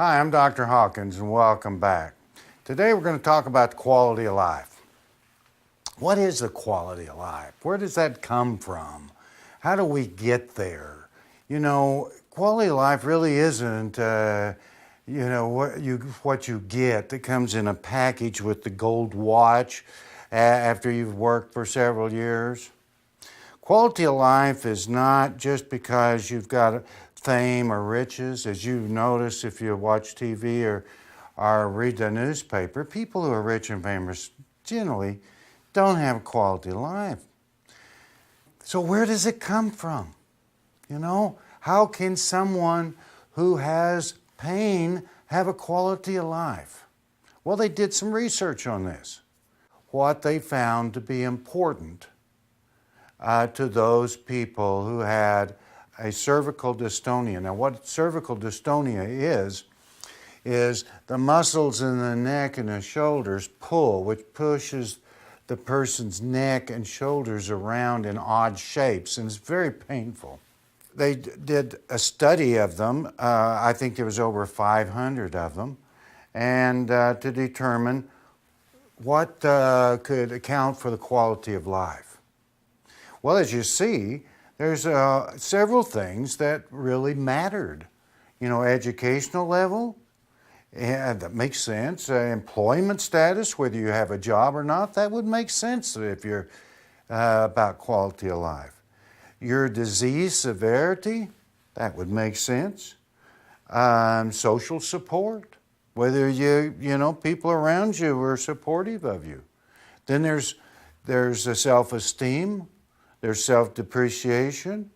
Hi, I'm Dr. Hawkins and welcome back. Today we're going to talk about the quality of life. What is the quality of life? Where does that come from? How do we get there? You know, quality of life really isn't, what you get that comes in a package with the gold watch after you've worked for several years. Quality of life is not just because you've got fame or riches. As you notice if you watch TV or read the newspaper, people who are rich and famous generally don't have a quality of life. So where does it come from? You know, how can someone who has pain have a quality of life? Well, they did some research on this. What they found to be important to those people who had a cervical dystonia. Now, what cervical dystonia is the muscles in the neck and the shoulders pull, which pushes the person's neck and shoulders around in odd shapes, and it's very painful. They did a study of them. I think there was over 500 of them, and to determine what could account for the quality of life. Well, as you see, there's several things that really mattered. You know, educational level, that makes sense. Employment status, whether you have a job or not, that would make sense if you're about quality of life. Your disease severity, that would make sense. Social support, whether people around you are supportive of you. Then there's a self-esteem. There's self-depreciation,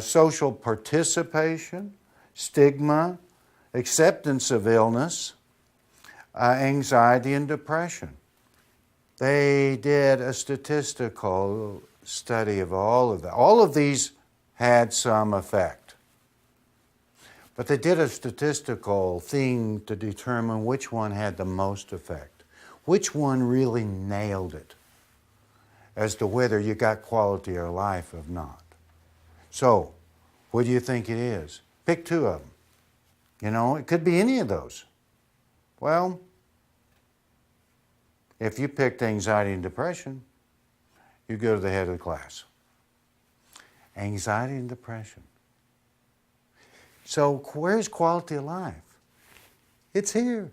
social participation, stigma, acceptance of illness, anxiety and depression. They did a statistical study of all of that. All of these had some effect. But they did a statistical thing to determine which one had the most effect, which one really nailed it as to whether you got quality of life or not. So, what do you think it is? Pick two of them. You know, it could be any of those. Well, if you picked anxiety and depression, you go to the head of the class. Anxiety and depression. So, where's quality of life? It's here.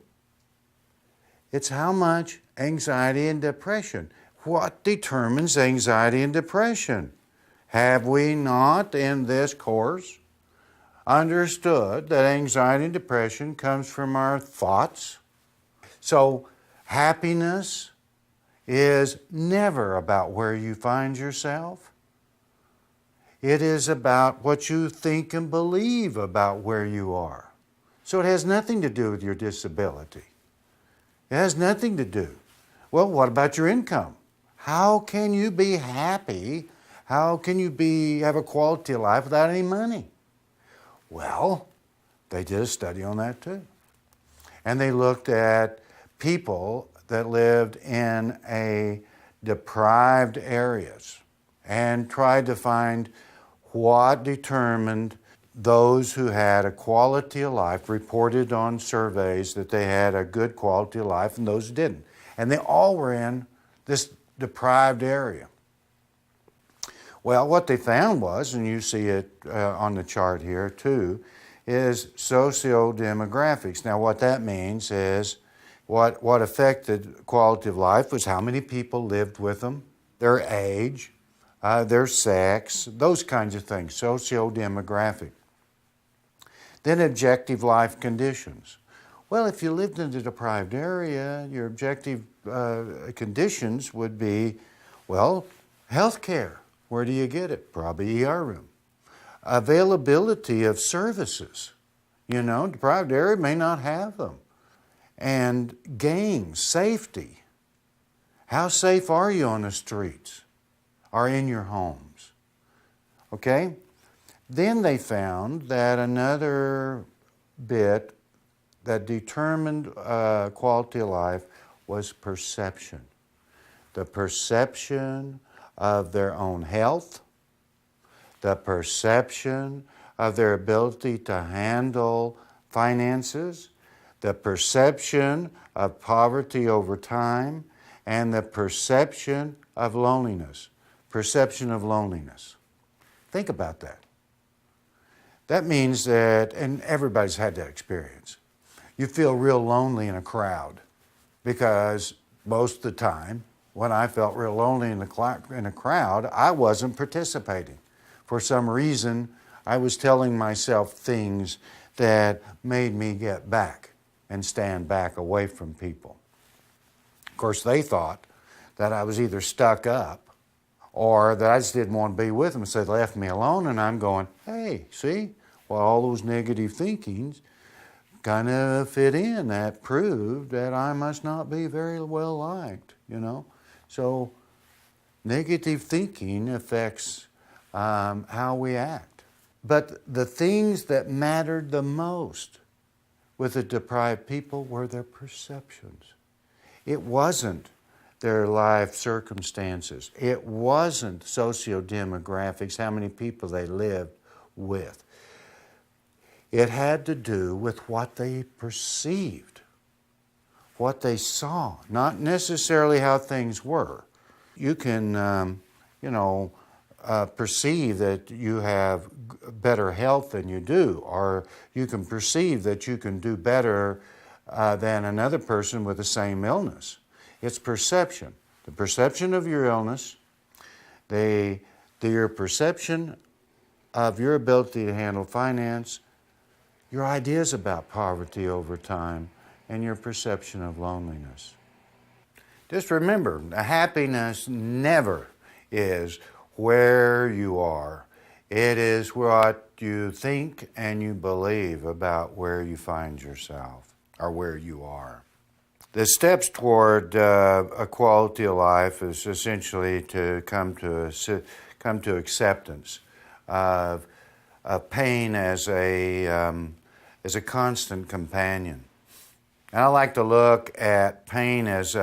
It's how much anxiety and depression. What determines anxiety and depression? Have we not in this course understood that anxiety and depression comes from our thoughts? So happiness is never about where you find yourself. It is about what you think and believe about where you are. So it has nothing to do with your disability. It has nothing to do. Well, what about your income? How can you be happy? How can you have a quality of life without any money? Well, they did a study on that too. And they looked at people that lived in deprived areas and tried to find what determined those who had a quality of life, reported on surveys that they had a good quality of life, and those didn't. And they all were in this deprived area. Well, what they found was, and you see it on the chart here too, is socio-demographics. Now what that means is what affected quality of life was how many people lived with them, their age, their sex, those kinds of things, socio-demographic. Then objective life conditions. Well, if you lived in a deprived area, your objective conditions would be, well, health care. Where do you get it? Probably ER room. Availability of services. You know, deprived area may not have them. And games, safety. How safe are you on the streets or in your homes? Okay? Then they found that another bit that determined quality of life was perception. The perception of their own health, the perception of their ability to handle finances, the perception of poverty over time, and the perception of loneliness. Perception of loneliness. Think about that. That means that, and everybody's had that experience, you feel real lonely in a crowd, because most of the time when I felt real lonely in a crowd, I wasn't participating. For some reason, I was telling myself things that made me get back and stand back away from people. Of course, they thought that I was either stuck up or that I just didn't want to be with them, so they left me alone, and I'm going, hey, see? Well, all those negative thinkings kind of fit in. That proved that I must not be very well liked, you know? So negative thinking affects how we act. But the things that mattered the most with the deprived people were their perceptions. It wasn't their life circumstances. It wasn't socio-demographics, how many people they lived with. It had to do with what they perceived, what they saw, not necessarily how things were. You can, perceive that you have better health than you do, or you can perceive that you can do better than another person with the same illness. It's perception. The perception of your illness, your perception of your ability to handle finance, your ideas about poverty over time, and your perception of loneliness. Just remember, happiness never is where you are. It is what you think and you believe about where you find yourself or where you are. The steps toward a quality of life is essentially to come to acceptance of pain as a constant companion. And I like to look at pain as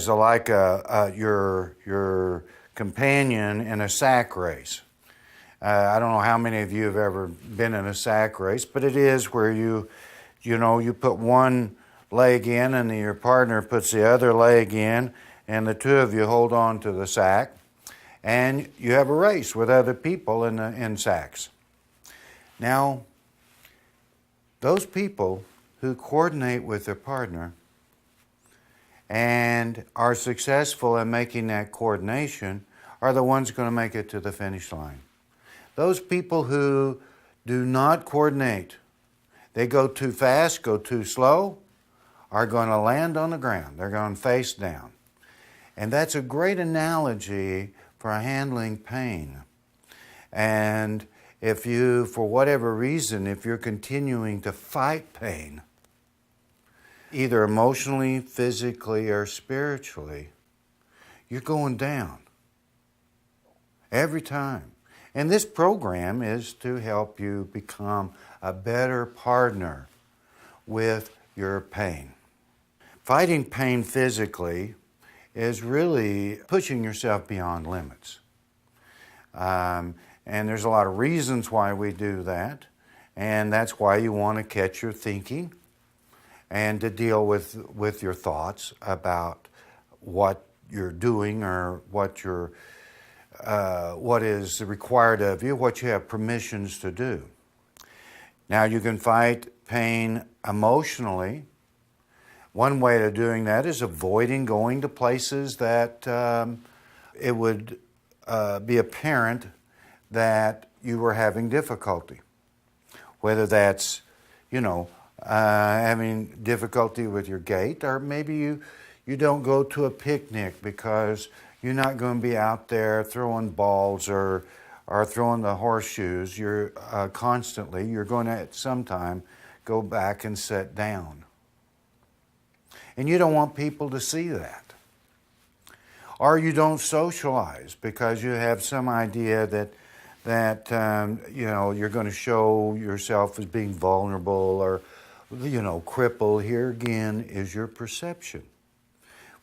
like your companion in a sack race. I don't know how many of you have ever been in a sack race, but it is where you put one leg in and your partner puts the other leg in, and the two of you hold on to the sack, and you have a race with other people in sacks. Now, those people who coordinate with their partner and are successful in making that coordination are the ones going to make it to the finish line. Those people who do not coordinate, they go too fast, go too slow, are going to land on the ground. They're going face down. And that's a great analogy for handling pain. And if you, for whatever reason, if you're continuing to fight pain, either emotionally, physically, or spiritually, you're going down every time. And this program is to help you become a better partner with your pain. Fighting pain physically is really pushing yourself beyond limits. And there's a lot of reasons why we do that. And that's why you want to catch your thinking and to deal with your thoughts about what you're doing or what is required of you, what you have permissions to do. Now, you can fight pain emotionally. One way of doing that is avoiding going to places that it would be apparent that you were having difficulty. Whether that's, having difficulty with your gait, or maybe you don't go to a picnic because you're not going to be out there throwing balls or throwing the horseshoes. You're constantly, you're going to at some time go back and sit down. And you don't want people to see that. Or you don't socialize because you have some idea that you're going to show yourself as being vulnerable or, crippled. Here again is your perception.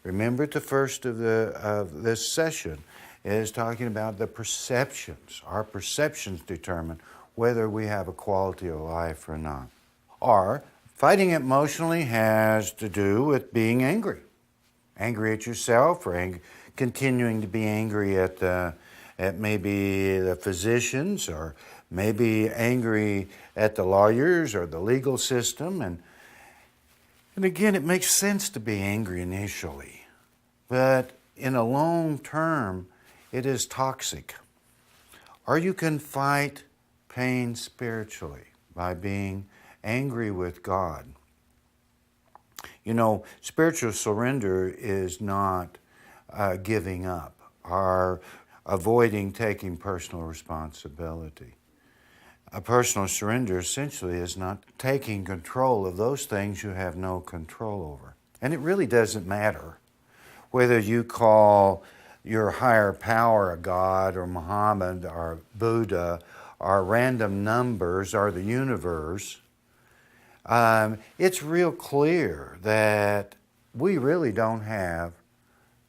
Remember, the first of this session is talking about the perceptions. Our perceptions determine whether we have a quality of life or not. Or fighting emotionally has to do with being angry. Angry at yourself, or continuing to be angry at maybe the physicians, or maybe angry at the lawyers or the legal system. And again, it makes sense to be angry initially, but in a long term, it is toxic. Or you can fight pain spiritually by being angry with God. You know, spiritual surrender is not giving up or avoiding taking personal responsibility. A personal surrender essentially is not taking control of those things you have no control over. And it really doesn't matter whether you call your higher power a God or Muhammad or Buddha or random numbers or the universe. It's real clear that we really don't have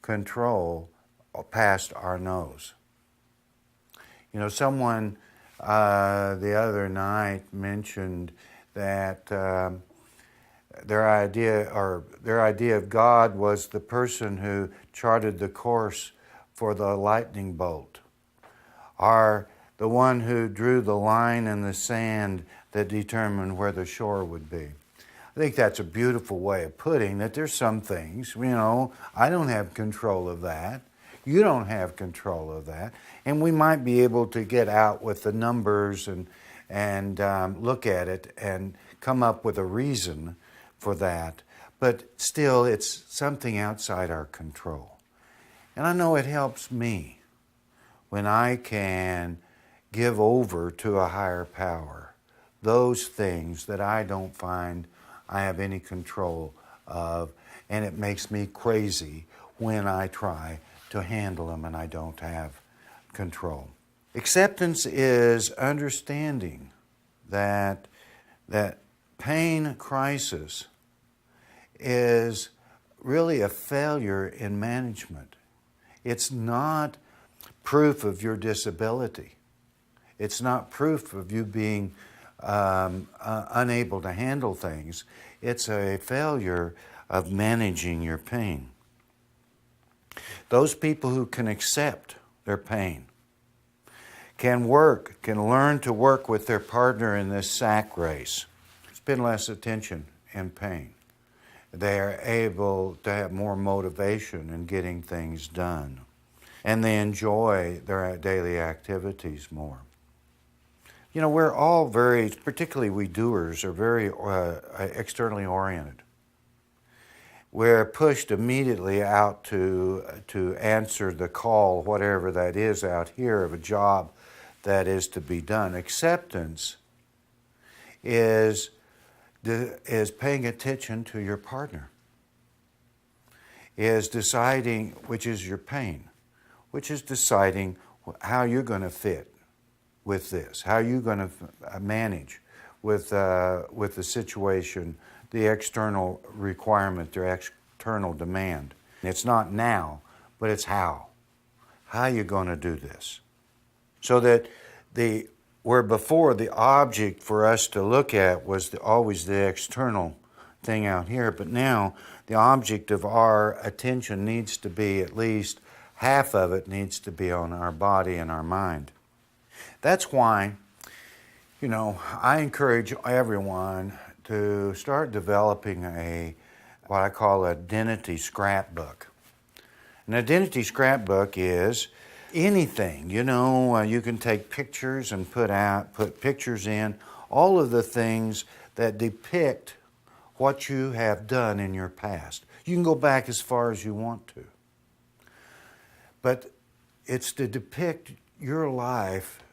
control past our nose. You know, someone the other night mentioned that their idea of God was the person who charted the course for the lightning bolt, or the one who drew the line in the sand that determined where the shore would be. I think that's a beautiful way of putting that there's some things, you know, I don't have control of that. You don't have control of that. And we might be able to get out with the numbers and look at it and come up with a reason for that. But still, it's something outside our control. And I know it helps me when I can give over to a higher power those things that I don't find I have any control of, and it makes me crazy when I try to handle them and I don't have control. Acceptance is understanding that pain crisis is really a failure in management. It's not proof of your disability. It's not proof of you being unable to handle things. It's a failure of managing your pain. Those people who can accept their pain can learn to work with their partner in this sack race. Spend less attention in pain. They are able to have more motivation in getting things done. And they enjoy their daily activities more. You know, we're all particularly we doers, are very externally oriented. We're pushed immediately out to answer the call, whatever that is out here, of a job that is to be done. Acceptance is paying attention to your partner, is deciding which is your pain, which is deciding how you're going to fit with this, how you're going to manage with the situation, the external requirement, the external demand. It's not now, but it's how. How are you going to do this? So that where before the object for us to look at was always the external thing out here, but now the object of our attention needs to be, at least half of it needs to be on our body and our mind. That's why, you know, I encourage everyone to start developing what I call an identity scrapbook. An identity scrapbook is anything, you know, you can take pictures and put pictures in, all of the things that depict what you have done in your past. You can go back as far as you want to. But it's to depict your life,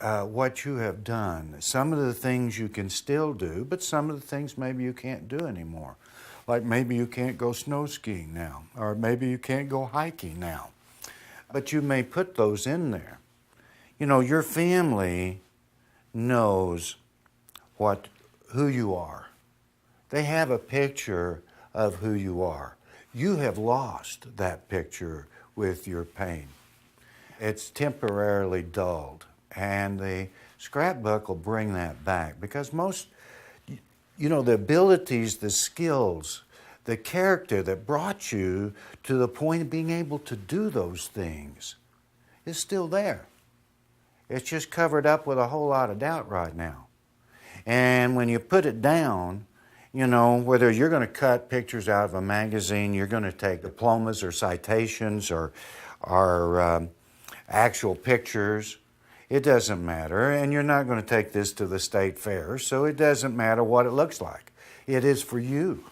what you have done. Some of the things you can still do, but some of the things maybe you can't do anymore. Like maybe you can't go snow skiing now, or maybe you can't go hiking now. But you may put those in there. You know, your family knows who you are. They have a picture of who you are. You have lost that picture with your pain. It's temporarily dulled, and the scrapbook will bring that back, because the abilities, the skills, the character that brought you to the point of being able to do those things is still there. It's just covered up with a whole lot of doubt right now. And when you put it down, whether you're going to cut pictures out of a magazine, you're going to take diplomas or citations or actual pictures, it doesn't matter. And you're not going to take this to the state fair, so it doesn't matter what it looks like. It is for you.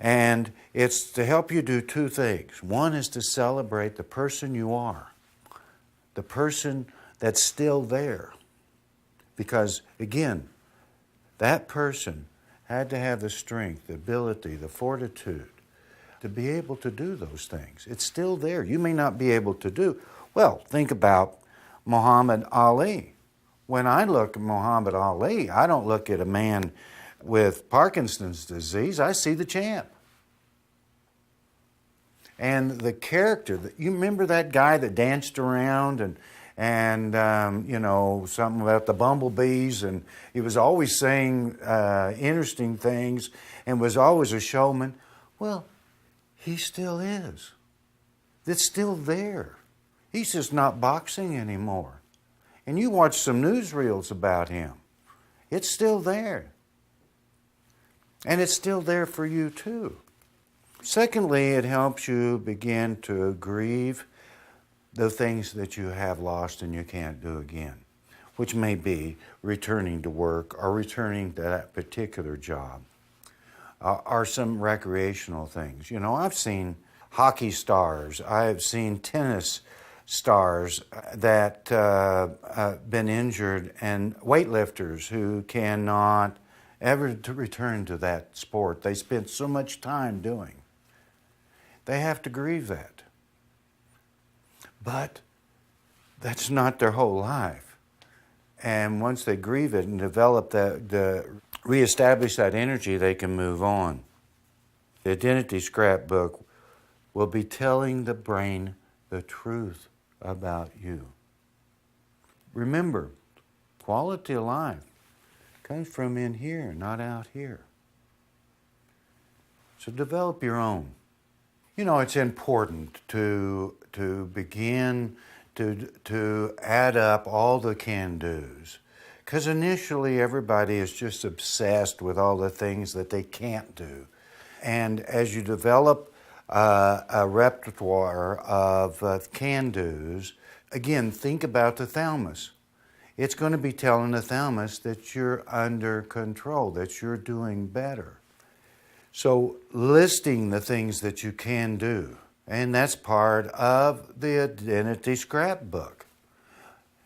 And it's to help you do two things. One is to celebrate the person you are, the person that's still there. Because, again, that person had to have the strength, the ability, the fortitude to be able to do those things. It's still there. You may not be able to do. Well, think about Muhammad Ali. When I look at Muhammad Ali, I don't look at a man with Parkinson's disease. I see the champ. And the character, you remember that guy that danced around and something about the bumblebees, and he was always saying interesting things and was always a showman. Well, he still is. It's still there. He's just not boxing anymore. And you watch some newsreels about him. It's still there. And it's still there for you too. Secondly, it helps you begin to grieve the things that you have lost and you can't do again, which may be returning to work or returning to that particular job, or some recreational things. I've seen hockey stars, I've seen tennis stars that been injured, and weightlifters who cannot ever to return to that sport they spent so much time doing. They have to grieve that. But that's not their whole life. And once they grieve it and develop reestablish that energy, they can move on. The identity scrapbook will be telling the brain the truth about you. Remember, quality of life comes from in here, not out here. So develop your own. It's important to begin to add up all the can-dos. Because initially everybody is just obsessed with all the things that they can't do. And as you develop a repertoire of can-dos, again, think about the thalamus. It's going to be telling the thalamus that you're under control, that you're doing better. So listing the things that you can do, and that's part of the identity scrapbook.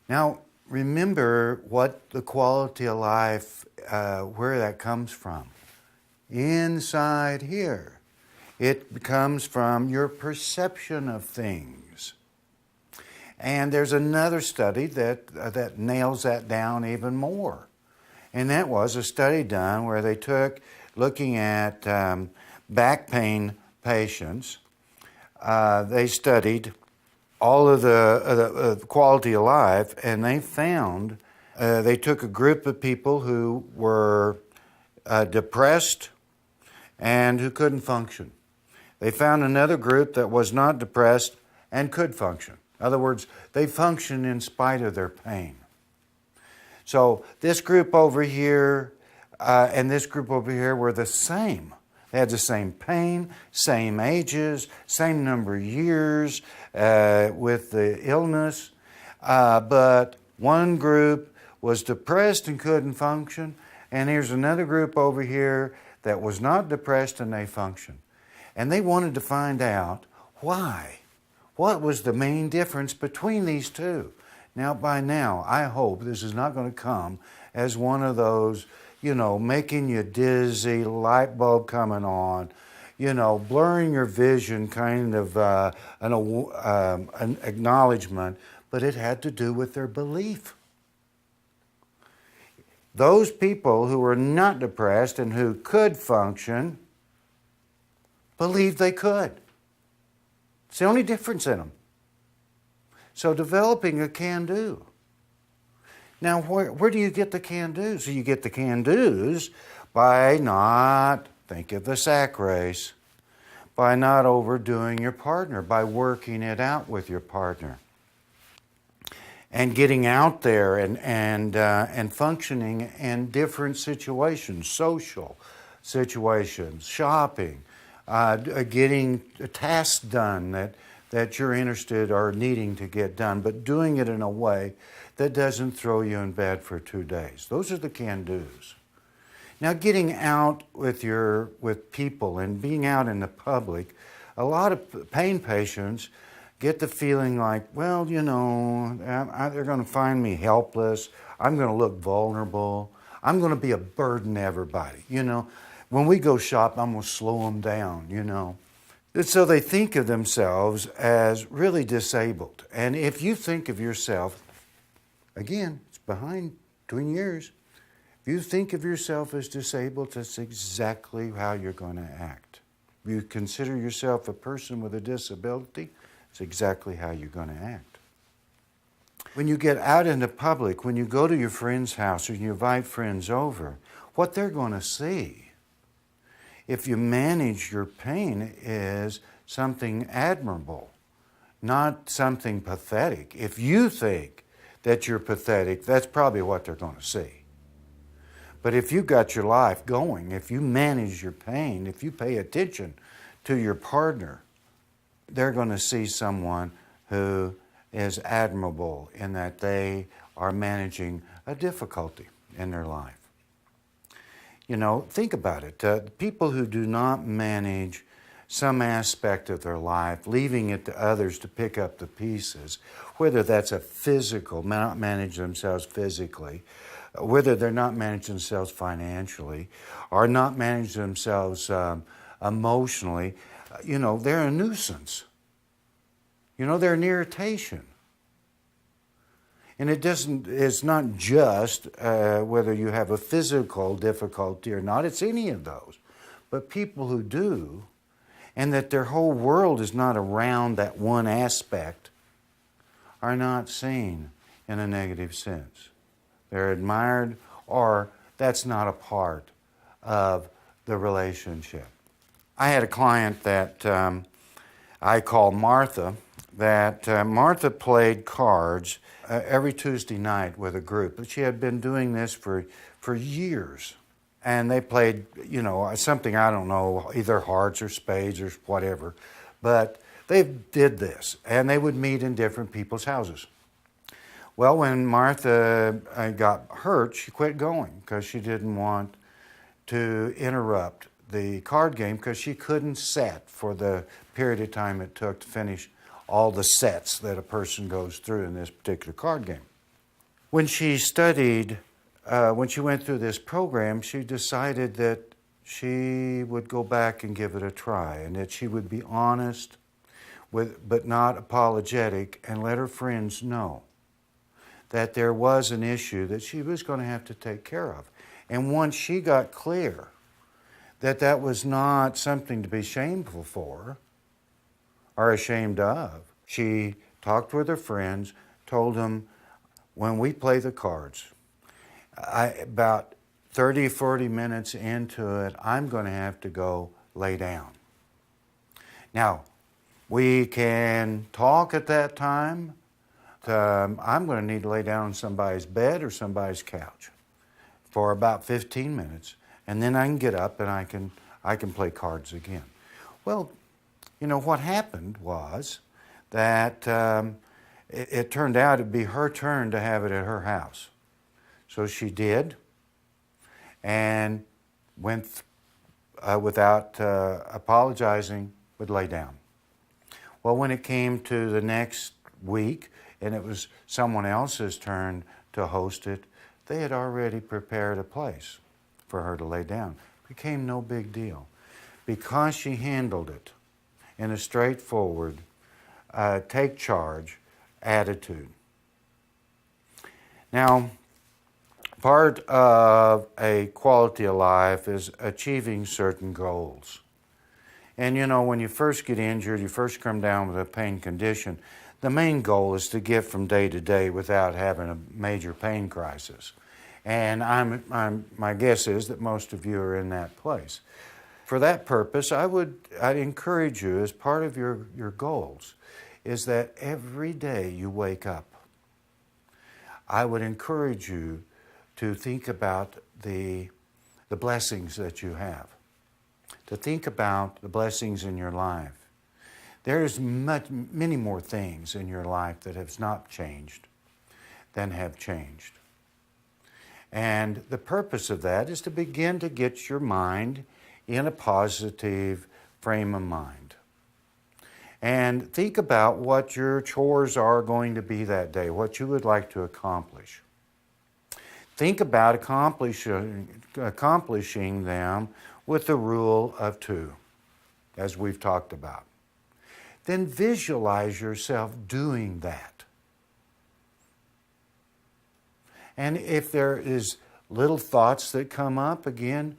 Now, remember what the quality of life, where that comes from. Inside here. It comes from your perception of things. And there's another study that nails that down even more. And that was a study done where they took, looking at back pain patients, they studied all of the quality of life, and they found they took a group of people who were depressed and who couldn't function. They found another group that was not depressed and could function. In other words, they function in spite of their pain. So this group over here and this group over here were the same. They had the same pain, same ages, same number of years with the illness, but one group was depressed and couldn't function, and here's another group over here that was not depressed and they functioned. And they wanted to find out why. What was the main difference between these two? Now, by now, I hope this is not going to come as one of those, making you dizzy, light bulb coming on, blurring your vision, kind of an acknowledgement, but it had to do with their belief. Those people who were not depressed and who could function believed they could. It's the only difference in them. So developing a can-do. Now, where do you get the can-dos? You get the can-dos by not, think of the sack race, by not overdoing your partner, by working it out with your partner, and getting out there and functioning in different situations, social situations, shopping, getting tasks done that you're interested or needing to get done, but doing it in a way that doesn't throw you in bed for 2 days. Those are the can-dos. Now, getting out with people and being out in the public, a lot of pain patients get the feeling like, well, they're going to find me helpless. I'm going to look vulnerable. I'm going to be a burden to everybody. When we go shop, I'm going to slow them down, And so they think of themselves as really disabled. And if you think of yourself, again, it's between years. If you think of yourself as disabled, that's exactly how you're going to act. If you consider yourself a person with a disability, it's exactly how you're going to act. When you get out in the public, when you go to your friend's house or you invite friends over, what they're going to see, if you manage your pain, is something admirable, not something pathetic. If you think that you're pathetic, that's probably what they're going to see. But if you've got your life going, if you manage your pain, if you pay attention to your partner, they're going to see someone who is admirable in that they are managing a difficulty in their life. Think about it. People who do not manage some aspect of their life, leaving it to others to pick up the pieces, whether that's a physical, not manage themselves physically, whether they're not managing themselves financially, or not manage themselves emotionally, they're a nuisance. They're an irritation. And it's not just whether you have a physical difficulty or not, it's any of those. But people who do, and that their whole world is not around that one aspect, are not seen in a negative sense. They're admired, or that's not a part of the relationship. I had a client that I call Martha, that Martha played cards every Tuesday night with a group. She had been doing this for years. And they played, something, I don't know, either hearts or spades or whatever. But they did this, and they would meet in different people's houses. Well, when Martha got hurt, she quit going because she didn't want to interrupt the card game because she couldn't set for the period of time it took to finish all the sets that a person goes through in this particular card game. When she studied, when she went through this program, she decided that she would go back and give it a try, and that she would be honest but not apologetic, and let her friends know that there was an issue that she was going to have to take care of. And once she got clear that that was not something to be shameful for or ashamed of, she talked with her friends, told them, when we play the cards, about 30, 40 minutes into it, I'm going to have to go lay down. Now, we can talk at that time. I'm going to need to lay down on somebody's bed or somebody's couch for about 15 minutes, and then I can get up and I can play cards again. Well, what happened was that it turned out it'd be her turn to have it at her house. So she did, and went without apologizing, would lay down. Well, when it came to the next week, and it was someone else's turn to host it, they had already prepared a place for her to lay down. It became no big deal because she handled it in a straightforward, take charge attitude. Now, part of a quality of life is achieving certain goals. And when you first get injured, you first come down with a pain condition, the main goal is to get from day to day without having a major pain crisis. And my guess is that most of you are in that place. For that purpose, I'd encourage you, as part of your goals, is that every day you wake up, I would encourage you to think about the blessings that you have, to think about the blessings in your life. There's many more things in your life that have not changed than have changed. And the purpose of that is to begin to get your mind in a positive frame of mind. And think about what your chores are going to be that day, what you would like to accomplish. Think about accomplishing them with the rule of 2, as we've talked about. Then visualize yourself doing that. And if there is little thoughts that come up, again,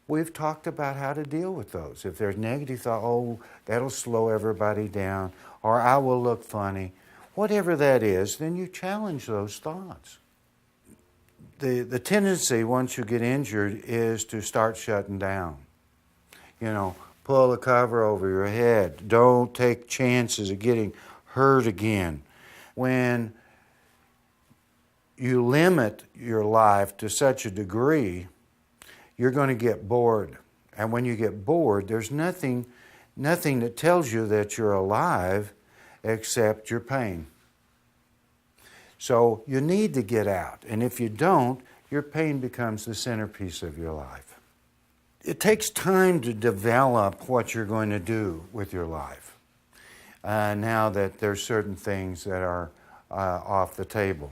we've talked about how to deal with those. If there's negative thought, oh, that'll slow everybody down, or I will look funny, whatever that is, then you challenge those thoughts. The tendency, once you get injured, is to start shutting down. Pull a cover over your head. Don't take chances of getting hurt again. When you limit your life to such a degree, you're going to get bored. And when you get bored, there's nothing that tells you that you're alive except your pain. So you need to get out. And if you don't, your pain becomes the centerpiece of your life. It takes time to develop what you're going to do with your life. Now that there's certain things that are off the table.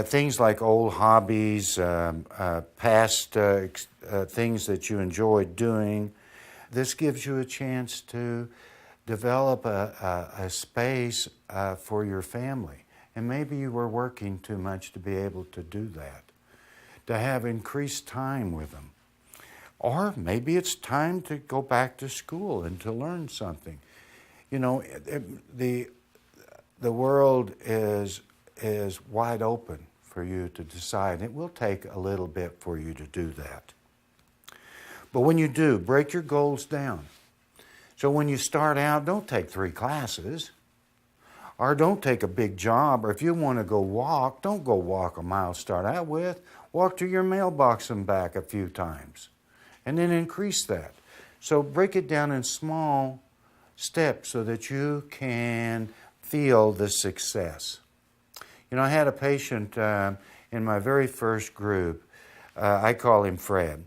Things like old hobbies, past things that you enjoyed doing. This gives you a chance to develop a space for your family. And maybe you were working too much to be able to do that, to have increased time with them. Or maybe it's time to go back to school and to learn something. The world is wide open for you to decide. It will take a little bit for you to do that. But when you do, break your goals down. So when you start out, don't take 3 classes. Or don't take a big job. Or if you want to go walk, don't go walk a mile to start out with. Walk to your mailbox and back a few times. And then increase that. So break it down in small steps so that you can feel the success. I had a patient in my very first group. I call him Fred.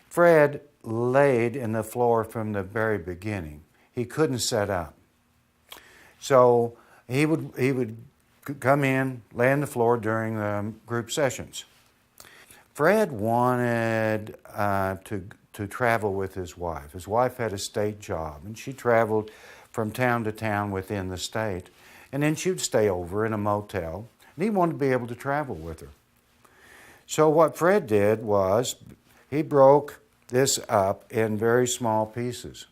Fred laid in the floor from the very beginning. He couldn't sit up. So he would come in, lay on the floor during the group sessions. Fred wanted to travel with his wife. His wife had a state job, and she traveled from town to town within the state. And then she would stay over in a motel, and he wanted to be able to travel with her. So what Fred did was he broke this up in very small pieces.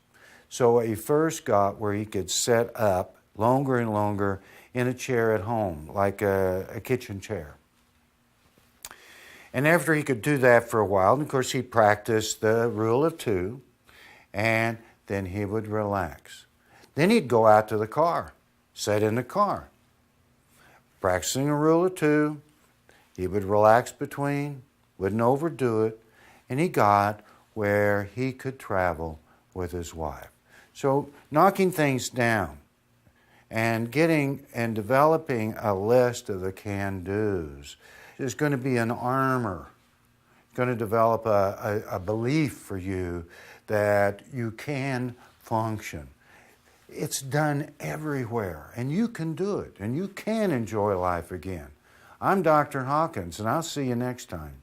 So he first got where he could set up longer and longer in a chair at home, like a kitchen chair. And after he could do that for a while, and of course he practiced the rule of 2, and then he would relax. Then he'd go out to the car, sit in the car. Practicing a rule of 2, he would relax between, wouldn't overdo it, and he got where he could travel with his wife. So knocking things down and getting and developing a list of the can-dos is going to be an armor. It's going to develop a belief for you that you can function. It's done everywhere, and you can do it, and you can enjoy life again. I'm Dr. Hawkins, and I'll see you next time.